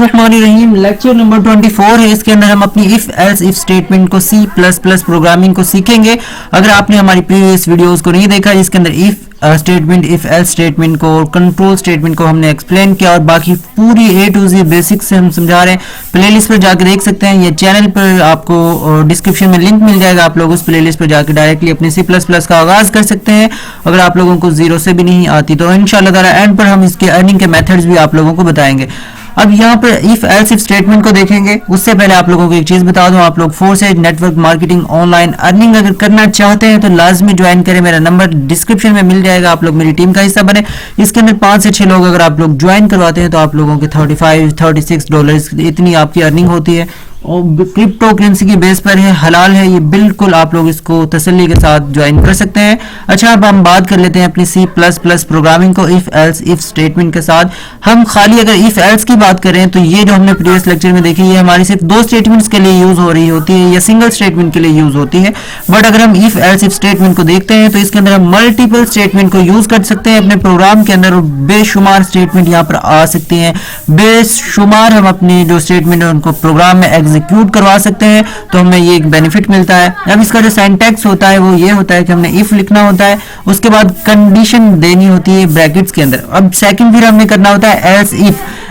बिस्मिल्लाहिर्रहमानिर्रहीम। Lecture number 24 है। इसके अंदर हम अपनी इफ एल्स इफ स्टेटमेंट को सी प्लस प्लस प्रोग्रामिंग को सीखेंगे। अगर आपने हमारी प्रीवियस वीडियोस को नहीं देखा, इसके अंदर if statement, if else statement को और कंट्रोल स्टेटमेंट को हमने एक्सप्लेन किया और बाकी पूरी ए टू जी बेसिक्स से हम समझा रहे हैं। प्लेलिस्ट पर जाकर देख सकते हैं, ये चैनल पर आपको डिस्क्रिप्शन में लिंक मिल जाएगा। आप लोग उस प्लेलिस्ट पर जाकर डायरेक्टली अपने सी प्लस प्लस का आगाज कर सकते हैं। अगर आप लोगों को जीरो से भी नहीं आती तो इंशाल्लाह ताला एंड पर हम इसके अर्निंग के मेथड्स भी आप लोगों को बताएंगे। अब यहाँ पर इफ एल्स इफ स्टेटमेंट को देखेंगे, उससे पहले आप लोगों को एक चीज बता दूं, आप लोग फोर्स एज नेटवर्क मार्केटिंग ऑनलाइन अर्निंग अगर करना चाहते हैं तो लाजमी ज्वाइन करें। मेरा नंबर डिस्क्रिप्शन में मिल जाएगा, आप लोग मेरी टीम का हिस्सा बने। इसके अंदर 5 से 6 लोग अगर आप लोग ज्वाइन करवाते हैं तो आप लोगों के $35-36 इतनी आपकी अर्निंग होती है और क्रिप्टो करेंसी की बेस पर है, हलाल है ये, बिल्कुल आप लोग इसको तसल्ली के साथ ज्वाइन कर सकते हैं। अच्छा, अब हम बात कर लेते हैं अपनी सी प्लस प्लस प्रोग्रामिंग को इफ एल्स इफ स्टेटमेंट के साथ। हम खाली अगर इफ एल्स की बात करें तो ये जो हमने प्रीवियस लेक्चर में देखी, ये हमारी सिर्फ 2 स्टेटमेंट्स के लिए यूज हो रही होती है या सिंगल स्टेटमेंट के लिए यूज होती है। बट अगर हम इफ एल्स इफ स्टेटमेंट को देखते हैं तो इसके अंदर हम मल्टीपल स्टेटमेंट को यूज कर सकते हैं अपने प्रोग्राम के अंदर और बेशुमार स्टेटमेंट यहाँ पर आ सकती हैं। बेशुमार हम अपनी जो स्टेटमेंट है उनको प्रोग्राम में एग्जीक्यूट करवा सकते हैं, तो हमें ये एक बेनिफिट मिलता है। अब इसका जो सिंटैक्स होता है वो ये होता है कि हमने इफ लिखना होता है, उसके बाद कंडीशन देनी होती है ब्रैकेट्स के अंदर। अब सेकंड फिर हमने करना होता है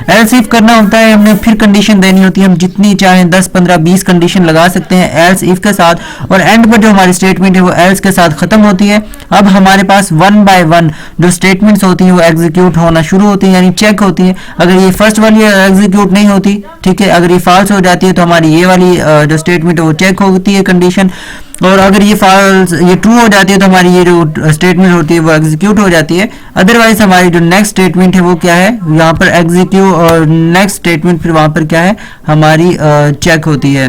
एल्स इफ करना होता है, हमने फिर कंडीशन देनी होती है। हम जितनी चाहें 10 15 20 कंडीशन लगा सकते हैं एल्स इफ के साथ और एंड पर जो हमारी स्टेटमेंट है वो एल्स के साथ खत्म होती है। अब हमारे पास 1 बाय 1 जो स्टेटमेंट्स होती है वो एग्जीक्यूट होना शुरू होती है, यानी चेक होती है। अगर ये फर्स्ट वाली एग्जीक्यूट नहीं होती, ठीक है, अगर ये फॉल्स हो जाती है तो हमारी ये वाली जो स्टेटमेंट है वो चेक होती है कंडीशन, और अगर ये फॉल्स ये ट्रू हो जाती है तो हमारी ये जो स्टेटमेंट होती है वो एग्जीक्यूट हो जाती है। अदरवाइज हमारी जो नेक्स्ट स्टेटमेंट है वो क्या है, यहाँ पर एग्जीक्यूट और नेक्स्ट स्टेटमेंट फिर वहां पर क्या है हमारी चेक होती है।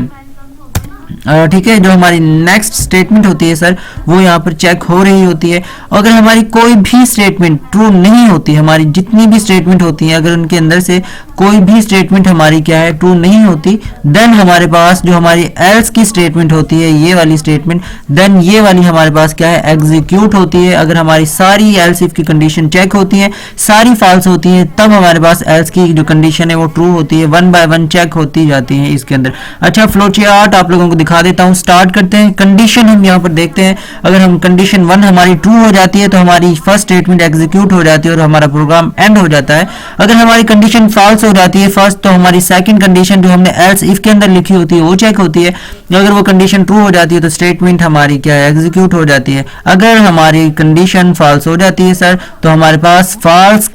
ठीक है, जो हमारी नेक्स्ट स्टेटमेंट होती है सर वो यहाँ पर चेक हो रही होती है। अगर हमारी कोई भी स्टेटमेंट ट्रू नहीं होती, हमारी जितनी भी स्टेटमेंट होती है अगर उनके अंदर से कोई भी स्टेटमेंट हमारी क्या है ट्रू नहीं होती, देन हमारे पास जो हमारी एल्स की स्टेटमेंट होती है ये वाली स्टेटमेंट, देन ये वाली हमारे पास क्या है एग्जीक्यूट होती है। अगर हमारी सारी एल्स इफ की कंडीशन चेक होती है, सारी फॉल्स होती है, तब हमारे पास एल्स की जो कंडीशन है वो ट्रू होती है। 1 बाय 1 चेक होती जाती है इसके अंदर। अच्छा, फ्लो चार्ट आप लोगों को दिखा देता हूं। स्टार्ट करते हैं, कंडीशन हम यहां पर देखते हैं। अगर हम कंडीशन 1 हमारी ट्रू हो जाती है तो हमारी फर्स्ट स्टेटमेंट एग्जीक्यूट हो जाती है और हमारा प्रोग्राम एंड हो जाता है। अगर हमारी कंडीशन फॉल्स हो जाती है फर्स्ट, तो हमारी सेकंड कंडीशन जो हमने एल्स इफ के अंदर लिखी होती है वो चेक होती है। अगर वो कंडीशन ट्रू हो जाती है तो स्टेटमेंट हमारी क्या है एग्जीक्यूट हो जाती है। अगर हमारी कंडीशन फॉल्स हो जाती है सर तो हमारे पास फॉल्स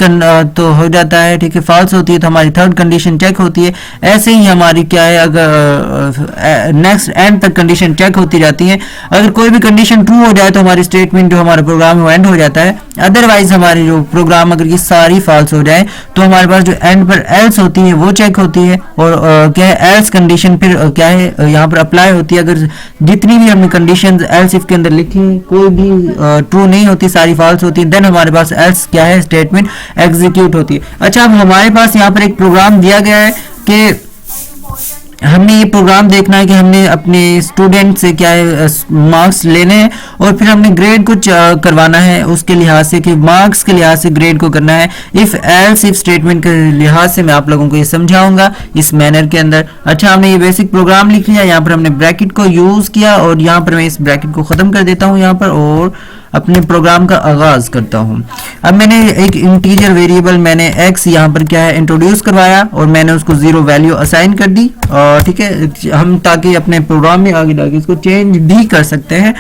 तो हो जाता है, ठीक है, फॉल्स होती है तो हमारी थर्ड कंडीशन चेक होती है। ऐसे ही हमारी क्या है अगर नेक्स्ट एंड तक कंडीशन चेक होती जाती है। अगर कोई भी कंडीशन ट्रू हो जाए तो हमारी स्टेटमेंट जो हमारा प्रोग्राम है वो एंड हो जाता है। अदरवाइज हमारी जो प्रोग्राम अगर ये सारी फॉल्स हो जाए तो हमारे पास जो एंड पर एल्स होती है वो चेक होती है और क्या है एल्स कंडीशन फिर क्या है यहाँ पर अप्लाई होती है। अगर जितनी भी हमने कंडीशंस एल्स इफ के अंदर लिखी कोई भी ट्रू नहीं होती, सारी फॉल्स होती है, देन हमारे पास एल्स क्या है स्टेटमेंट एग्जीक्यूट होती है। अच्छा, अब हमारे पास यहाँ पर एक प्रोग्राम दिया गया है कि हमने ये प्रोग्राम देखना है कि हमने अपने स्टूडेंट से क्या है मार्क्स लेने हैं और फिर हमने ग्रेड को करवाना है उसके लिहाज से कि मार्क्स के लिहाज से ग्रेड को करना है। इफ एल्स इफ स्टेटमेंट के लिहाज से मैं आप लोगों को ये समझाऊंगा इस मैनर के अंदर। अच्छा, हमने ये बेसिक प्रोग्राम लिख लिया, यहाँ पर हमने ब्रैकेट को यूज किया और यहाँ पर मैं इस ब्रैकेट को खत्म कर देता हूँ यहाँ पर और अपने प्रोग्राम का आगाज करता हूं। अब मैंने एक इंटीजर वेरिएबल मैंने x यहाँ पर क्या है इंट्रोड्यूस करवाया और मैंने उसको 0 वैल्यू असाइन कर दी, और ठीक है, हम ताकि अपने प्रोग्राम में आगे जाके इसको चेंज भी कर सकते हैं।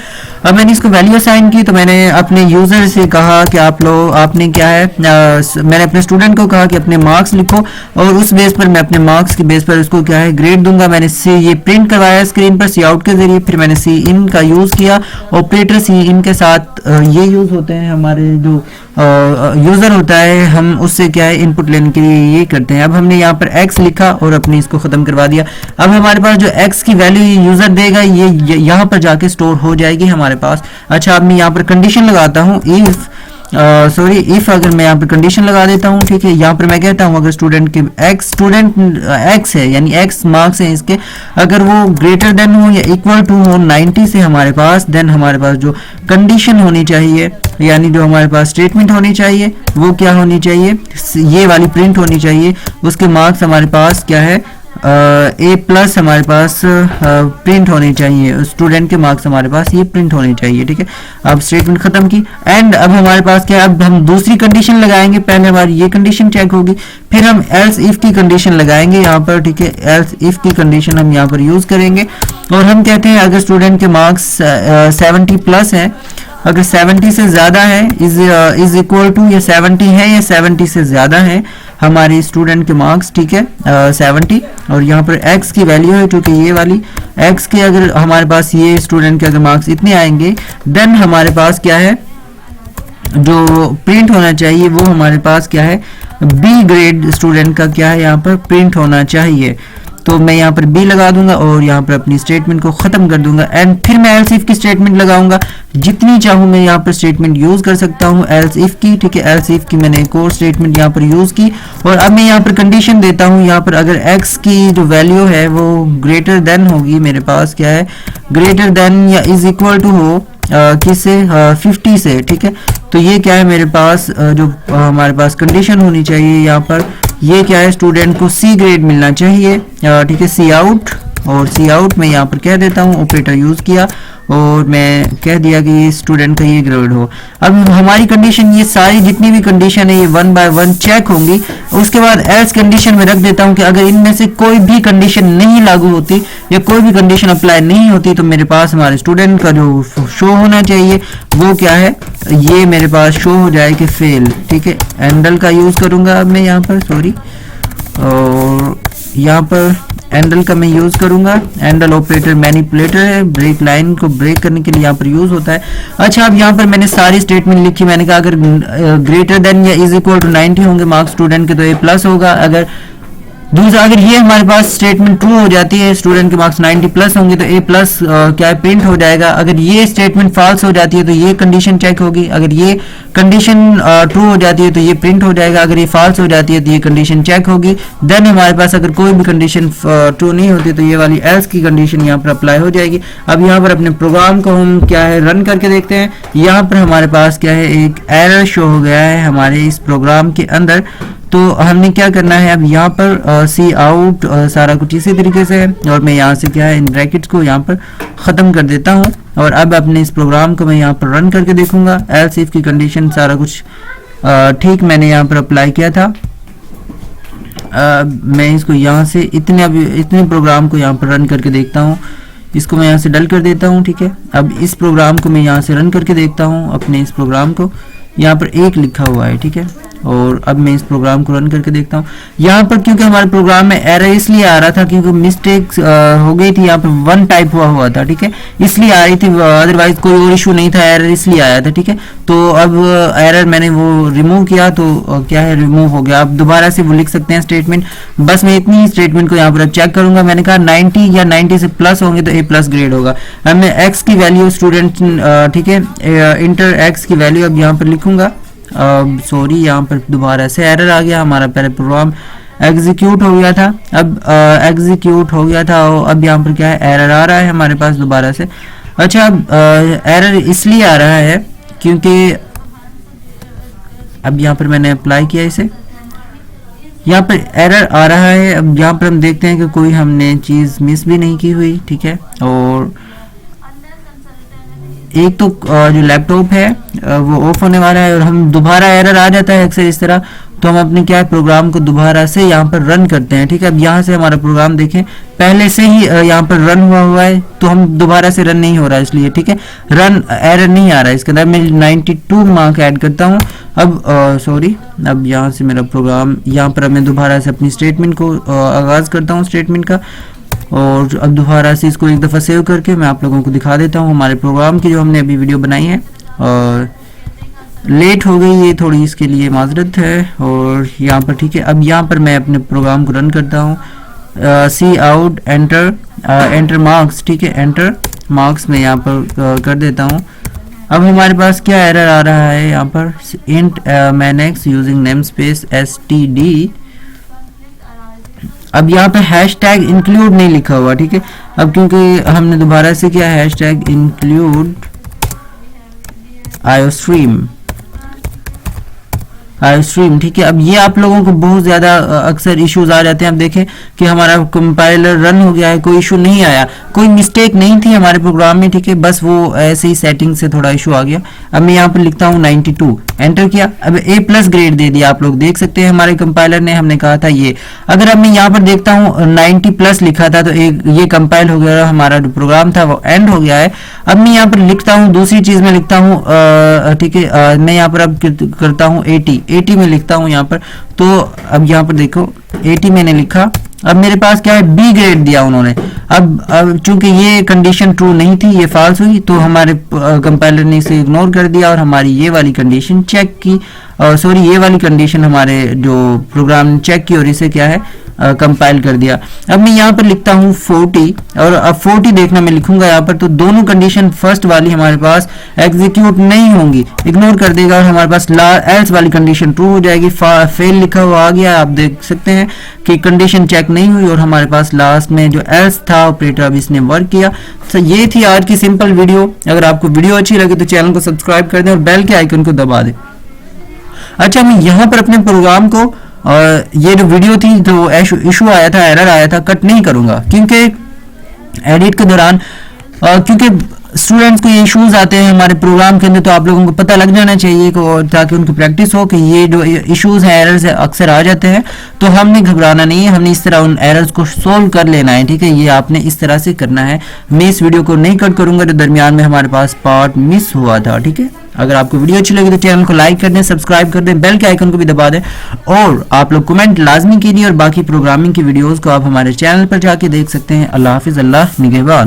अब मैंने इसको वैल्यू असाइन की तो मैंने अपने यूजर से कहा कि आपने क्या है मैंने अपने स्टूडेंट को कहा कि अपने मार्क्स लिखो और उस बेस पर मैं अपने मार्क्स के बेस पर उसको क्या है ग्रेड दूंगा। मैंने सी ये प्रिंट करवाया स्क्रीन पर सी आउट के जरिए, फिर मैंने सी इन का यूज किया। ऑपरेटर सी इन के साथ ये यूज होते हैं, हमारे जो यूजर होता है हम उससे क्या है इनपुट लेने के लिए ये करते हैं। अब हमने यहाँ पर x लिखा और अपने इसको खत्म करवा दिया। अब हमारे पास जो x की वैल्यू यूजर देगा ये यहाँ पर जाके स्टोर हो जाएगी हमारे पास। अच्छा, अब मैं यहाँ पर कंडीशन लगाता हूँ इफ सॉरी इफ अगर मैं यहाँ पर कंडीशन लगा देता हूँ, ठीक है, यहाँ पर मैं कहता हूँ अगर स्टूडेंट के एक्स है यानी एक्स मार्क्स है इसके, अगर वो ग्रेटर देन हो या इक्वल टू हो 90 से हमारे पास, देन हमारे पास जो कंडीशन होनी चाहिए यानी जो हमारे पास स्टेटमेंट होनी चाहिए वो क्या होनी चाहिए, ये वाली प्रिंट होनी चाहिए। उसके मार्क्स हमारे पास क्या है, ए प्लस हमारे पास प्रिंट होने चाहिए, स्टूडेंट के मार्क्स हमारे पास ये प्रिंट होने चाहिए, ठीक है। अब स्टेटमेंट खत्म की एंड अब हमारे पास क्या है, अब हम दूसरी कंडीशन लगाएंगे। पहले हमारी ये कंडीशन चेक होगी, फिर हम एल्स इफ की कंडीशन लगाएंगे यहाँ पर, ठीक है। एल्स इफ की कंडीशन हम यहाँ पर यूज करेंगे और हम कहते हैं अगर स्टूडेंट के मार्क्स 70 प्लस है, अगर 70 से ज्यादा है, इज इक्वल टू या 70 है या 70 से ज्यादा है हमारे स्टूडेंट के मार्क्स, ठीक है, 70, और यहाँ पर x की वैल्यू है क्योंकि ये वाली x के अगर हमारे पास ये स्टूडेंट के अगर मार्क्स इतने आएंगे, देन हमारे पास क्या है जो प्रिंट होना चाहिए वो हमारे पास क्या है, बी ग्रेड स्टूडेंट का क्या है यहाँ पर प्रिंट होना चाहिए। तो मैं यहाँ पर बी लगा दूंगा और यहाँ पर अपनी स्टेटमेंट को खत्म कर दूंगा एंड फिर मैं एल्स इफ की स्टेटमेंट लगाऊंगा। जितनी चाहूँ मैं यहाँ पर स्टेटमेंट यूज कर सकता हूँ एल्स इफ की, ठीक है। एल्स इफ की मैंने एक और स्टेटमेंट यहाँ पर यूज की और अब मैं यहाँ पर कंडीशन देता हूँ। यहाँ पर अगर एक्स की जो वैल्यू है वो ग्रेटर देन होगी, मेरे पास क्या है ग्रेटर देन या इज इक्वल टू हो किससे 50 से, ठीक है। तो ये क्या है मेरे पास जो हमारे पास कंडीशन होनी चाहिए यहाँ पर, ये क्या है स्टूडेंट को सी ग्रेड मिलना चाहिए, ठीक है। सी आउट, और सी आउट में यहाँ पर कह देता हूँ, ऑपरेटर यूज किया और मैं कह दिया कि स्टूडेंट का ये ग्रेड हो। अब हमारी कंडीशन ये सारी जितनी भी कंडीशन है ये 1 बाय 1 चेक होंगी। उसके बाद एल्स कंडीशन में रख देता हूँ कि अगर इनमें से कोई भी कंडीशन नहीं लागू होती या कोई भी कंडीशन अप्लाई नहीं होती तो मेरे पास हमारे स्टूडेंट का जो शो होना चाहिए वो क्या है, ये मेरे पास शो हो जाए कि फेल, ठीक है। एंडल का यूज करूंगा अब मैं यहाँ पर, सॉरी, और यहाँ पर एंडल का मैं यूज करूंगा। एंडल ऑपरेटर मैनिपुलेटर है, ब्रेक लाइन को ब्रेक करने के लिए यहाँ पर यूज होता है। अच्छा, अब यहाँ पर मैंने सारी स्टेटमेंट लिखी। मैंने कहा अगर ग्रेटर देन या इज इक्वल टू 90 होंगे मार्क्स स्टूडेंट के तो ए प्लस होगा। अगर दूसरा अगर ये हमारे पास स्टेटमेंट ट्रू हो जाती है, स्टूडेंट के मार्क्स 90 प्लस होंगे तो ए प्लस क्या है प्रिंट हो जाएगा। अगर ये स्टेटमेंट फॉल्स हो जाती है तो ये कंडीशन चेक होगी। अगर ये कंडीशन ट्रू हो जाती है तो ये प्रिंट हो जाएगा। अगर ये फॉल्स हो जाती है तो ये कंडीशन चेक होगी। देन हमारे पास अगर कोई भी कंडीशन ट्रू नहीं होती तो ये वाली एल्स की कंडीशन यहाँ पर अप्लाई हो जाएगी। अब यहाँ पर अपने प्रोग्राम को हम क्या है रन करके देखते हैं। यहाँ पर हमारे पास क्या है एक एरर शो हो गया है हमारे इस प्रोग्राम के अंदर। तो हमने क्या करना है, अब यहाँ पर सी आउट सारा कुछ इसी तरीके से है और मैं यहाँ से क्या है इन ब्रैकेट्स को यहाँ पर ख़त्म कर देता हूँ और अब अपने इस प्रोग्राम को मैं यहाँ पर रन करके देखूंगा। एल्स इफ की कंडीशन सारा कुछ ठीक मैंने यहाँ पर अप्लाई किया था। मैं इसको यहाँ से इतने प्रोग्राम को यहाँ पर रन करके देखता हूँ। इसको मैं यहाँ से डल कर देता हूँ, ठीक है। अब इस प्रोग्राम को मैं यहाँ से रन करके देखता हूँ। अपने इस प्रोग्राम को यहाँ पर 1 लिखा हुआ है, ठीक है। और अब मैं इस प्रोग्राम को रन करके देखता हूँ। यहाँ पर क्योंकि हमारे प्रोग्राम में एरर इसलिए आ रहा था क्योंकि मिस्टेक हो गई थी, यहाँ पर 1 टाइप हुआ था, ठीक है, इसलिए आ रही थी। अदरवाइज कोई और इशू नहीं था, एरर इसलिए आया था, ठीक है। तो अब एरर मैंने वो रिमूव किया तो क्या है रिमूव हो गया। अब दोबारा से वो लिख सकते हैं स्टेटमेंट। बस मैं इतनी ही स्टेटमेंट को यहाँ पर अब चेक करूंगा। मैंने कहा 90 या 90 से प्लस होंगे तो ए प्लस ग्रेड होगा। अब मैं एक्स की वैल्यू स्टूडेंट, ठीक है, इंटर एक्स की वैल्यू अब यहाँ पर लिखूंगा। सॉरी, यहाँ पर दोबारा से एरर आ गया। हमारा पहले प्रोग्राम एग्जीक्यूट हो गया था, अब एग्जीक्यूट हो गया था और अब यहाँ पर क्या है एरर आ रहा है हमारे पास दोबारा से। अच्छा, एरर इसलिए आ रहा है क्योंकि अब यहाँ पर मैंने अप्लाई किया इसे, यहाँ पर एरर आ रहा है। अब यहाँ पर हम देखते हैं कि कोई हमने चीज़ मिस भी नहीं की हुई, ठीक है। और एक तो जो लैपटॉप है वो ऑफ होने वाला है और हम दोबारा एरर आ जाता है अक्सर इस तरह, तो हम अपने क्या प्रोग्राम को दोबारा से यहाँ पर रन करते हैं, ठीक है। अब यहाँ से हमारा प्रोग्राम देखें पहले से ही यहाँ पर रन हुआ है तो हम दोबारा से रन नहीं हो रहा है इसलिए, ठीक है, रन एरर नहीं आ रहा है। इसके अंदर मैं 92 मार्क ऐड करता हूँ। अब सॉरी, अब यहाँ से मेरा प्रोग्राम यहाँ पर मैं दोबारा से अपनी स्टेटमेंट को आगाज़ करता हूँ स्टेटमेंट का, और अब दोबारा से इसको एक दफ़ा सेव करके मैं आप लोगों को दिखा देता हूँ हमारे प्रोग्राम की जो हमने अभी वीडियो बनाई है। और लेट हो गई ये थोड़ी, इसके लिए माजरत है। और यहाँ पर ठीक है, अब यहाँ पर मैं अपने प्रोग्राम को रन करता हूँ। सी आउट एंटर मार्क्स, ठीक है, एंटर मार्क्स में यहाँ पर कर देता हूँ अब हमारे पास क्या एरर आ रहा है यहाँ पर, इंट मैनेक्स यूजिंग नेम स्पेस std। अब यहाँ पे हैश टैग इंक्लूड नहीं लिखा हुआ, ठीक है। अब क्योंकि हमने दोबारा से किया हैश टैग इंक्लूड आयोस्ट्रीम, ठीक है। अब ये आप लोगों को बहुत ज़्यादा अक्सर इश्यूज आ जाते हैं। अब देखें कि हमारा कंपाइलर रन हो गया है, कोई इशू नहीं आया, कोई मिस्टेक नहीं थी हमारे प्रोग्राम में, ठीक है। बस वो ऐसे ही सेटिंग से थोड़ा इशू आ गया। अब मैं यहाँ पर लिखता हूँ 92, एंटर किया। अब A+ ग्रेड दे दिया, आप लोग देख सकते हैं हमारे कंपाइलर ने, हमने कहा था ये। अगर अब मैं यहाँ पर देखता हूँ 90+ लिखा था, तो ये कंपाइल हो गया, हमारा जो प्रोग्राम था वो एंड हो गया है। अब मैं यहाँ पर लिखता हूँ दूसरी चीज़ में लिखता हूँ, ठीक है। मैं यहाँ पर अब करता हूँ 80 में लिखता हूँ यहाँ पर। तो अब यहाँ पर देखो 80 मैंने लिखा। अब मेरे पास क्या है, B ग्रेड दिया उन्होंने। अब चूंकि ये कंडीशन ट्रू नहीं थी, ये फॉल्स हुई, तो हमारे कंपाइलर ने इसे इग्नोर कर दिया और हमारी ये वाली कंडीशन चेक की, सॉरी ये वाली कंडीशन हमारे जो प्रोग्राम ने चेक की और इसे क्या है कंपाइल कर दिया। अब मैं यहाँ पर लिखता हूँ 40, और अब 40 देखना मैं लिखूंगा यहाँ पर, तो दोनों कंडीशन फर्स्ट वाली हमारे पास एग्जीक्यूट नहीं होंगी, इग्नोर कर देगा, और हमारे पास एल्स वाली कंडीशन ट्रू हो जाएगी। फेल लिखा हुआ आ गया, आप देख सकते हैं कि कंडीशन चेक नहीं हुई और हमारे पास लास्ट में जो एल्स था ऑपरेटर अब इसने वर्क किया। तो ये थी आज की सिंपल वीडियो। अगर आपको वीडियो अच्छी लगे तो चैनल को सब्सक्राइब कर दें और बेल के आइकन को दबा दें। अच्छा, मैं यहाँ पर अपने प्रोग्राम को और ये जो वीडियो थी जो इशू आया था, एरर आया था, कट नहीं करूंगा, क्योंकि एडिट के दौरान क्योंकि स्टूडेंट्स को ये इश्यूज आते हैं हमारे प्रोग्राम के अंदर, तो आप लोगों को पता लग जाना चाहिए ताकि उनकी प्रैक्टिस हो कि ये जो इश्यूज हैं, एरर्स अक्सर आ जाते हैं, तो हमने घबराना नहीं है, हमने इस तरह उन एरर्स को सोल्व कर लेना है, ठीक है। ये आपने इस तरह से करना है। मैं इस वीडियो को नहीं कट करूंगा जो दरमियान में हमारे पास पार्ट मिस हुआ था, ठीक है। अगर आपको वीडियो अच्छी लगी तो चैनल को लाइक कर दें, सब्सक्राइब कर दें, बेल के आइकन को भी दबा दें, और आप लोग कमेंट लाजमी कीजिए। और बाकी प्रोग्रामिंग की वीडियोस को आप हमारे चैनल पर जाके देख सकते हैं। अल्लाह हाफिज़, अल्लाह निगहबान।